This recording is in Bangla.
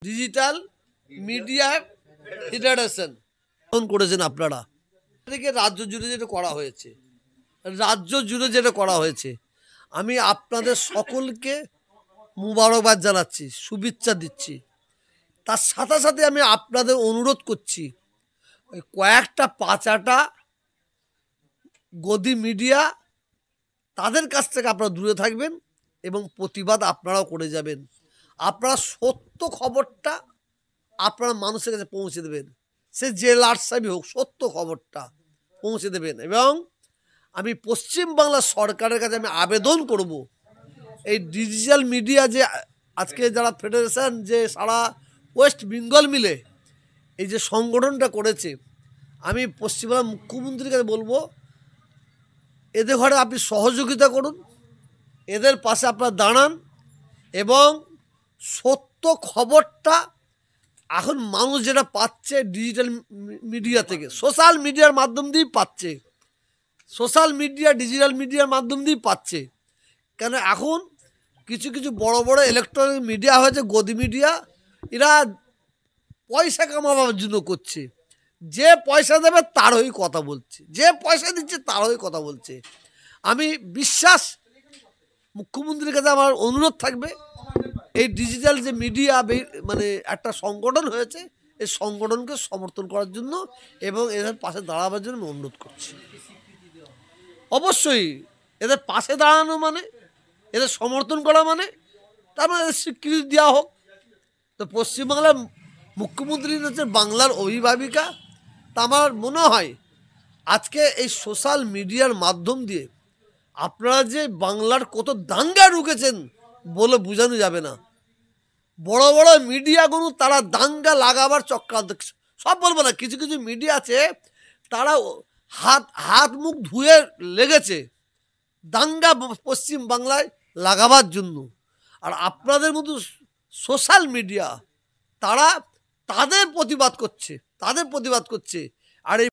ডিজিটাল মিডিয়া ফেডারেশন করেছেন আপনারা, এদিকে রাজ্য জুড়ে যেটা করা হয়েছে, আমি আপনাদের সকলকে মুবারকবাদ জানাচ্ছি, শুভেচ্ছা দিচ্ছি। তার সাথে সাথে আমি আপনাদের অনুরোধ করছি, ওই কয়েকটা পাচাটা গদি মিডিয়া তাদের কাছ থেকে আপনারা দূরে থাকবেন এবং প্রতিবাদ আপনারাও করে যাবেন। আপনারা সত্য খবরটা আপনারা মানুষের কাছে পৌঁছে দেবেন, সে যে লাটসাবি হোক, সত্য খবরটা পৌঁছে দেবেন। এবং আমি পশ্চিমবাংলা সরকারের কাছে আমি আবেদন করব, এই ডিজিটাল মিডিয়া যে আজকে যারা ফেডারেশন যে সারা ওয়েস্ট বেঙ্গল মিলে এই যে সংগঠনটা করেছে, আমি পশ্চিমবাংলার মুখ্যমন্ত্রীর কাছে বলবো, এদের ঘরে আপনি সহযোগিতা করুন, এদের পাশে আপনারা দাঁড়ান এবং সত্য খবরটা এখন মানুষ যেটা পাচ্ছে ডিজিটাল মিডিয়া থেকে, সোশ্যাল মিডিয়ার মাধ্যম দিয়েই পাচ্ছে, ডিজিটাল মিডিয়ার মাধ্যম দিয়েই পাচ্ছে। কেন এখন কিছু কিছু বড় বড় ইলেকট্রনিক মিডিয়া হয়েছে, গদি মিডিয়া, এরা পয়সা কামাবার জন্য করছে। যে পয়সা দেবে তার হয়ে কথা বলছে, যে পয়সা দিচ্ছে তার হয়ে কথা বলছে। আমি বিশ্বাস, মুখ্যমন্ত্রীর কাছে আমার অনুরোধ থাকবে, এই ডিজিটাল যে মিডিয়া মানে একটা সংগঠন হয়েছে, এই সংগঠনকে সমর্থন করার জন্য এবং এদের পাশে দাঁড়াবার জন্য আমি অনুরোধ করছি। অবশ্যই এদের পাশে দাঁড়ানো মানে, এদের সমর্থন করা মানে, তার মানে এদের স্বীকৃতি দেওয়া হোক। তো পশ্চিমবাংলার মুখ্যমন্ত্রী হচ্ছে বাংলার অভিভাবিকা। তা আমার মনে হয় আজকে এই সোশ্যাল মিডিয়ার মাধ্যম দিয়ে আপনারা যে বাংলার কত দাঙ্গা ঢুকেছেন বলে বোঝানো যাবে না। বড় বড় মিডিয়াগুলো তারা দাঙ্গা লাগাবার চক্রান্ত, সব বলবো না, কিছু কিছু মিডিয়া আছে তারা হাত মুখ ধুয়ে লেগেছে দাঙ্গা পশ্চিম বাংলায় লাগাবার জন্য। আর আপনাদের মতো সোশ্যাল মিডিয়া তারা তাদের প্রতিবাদ করছে। আর এই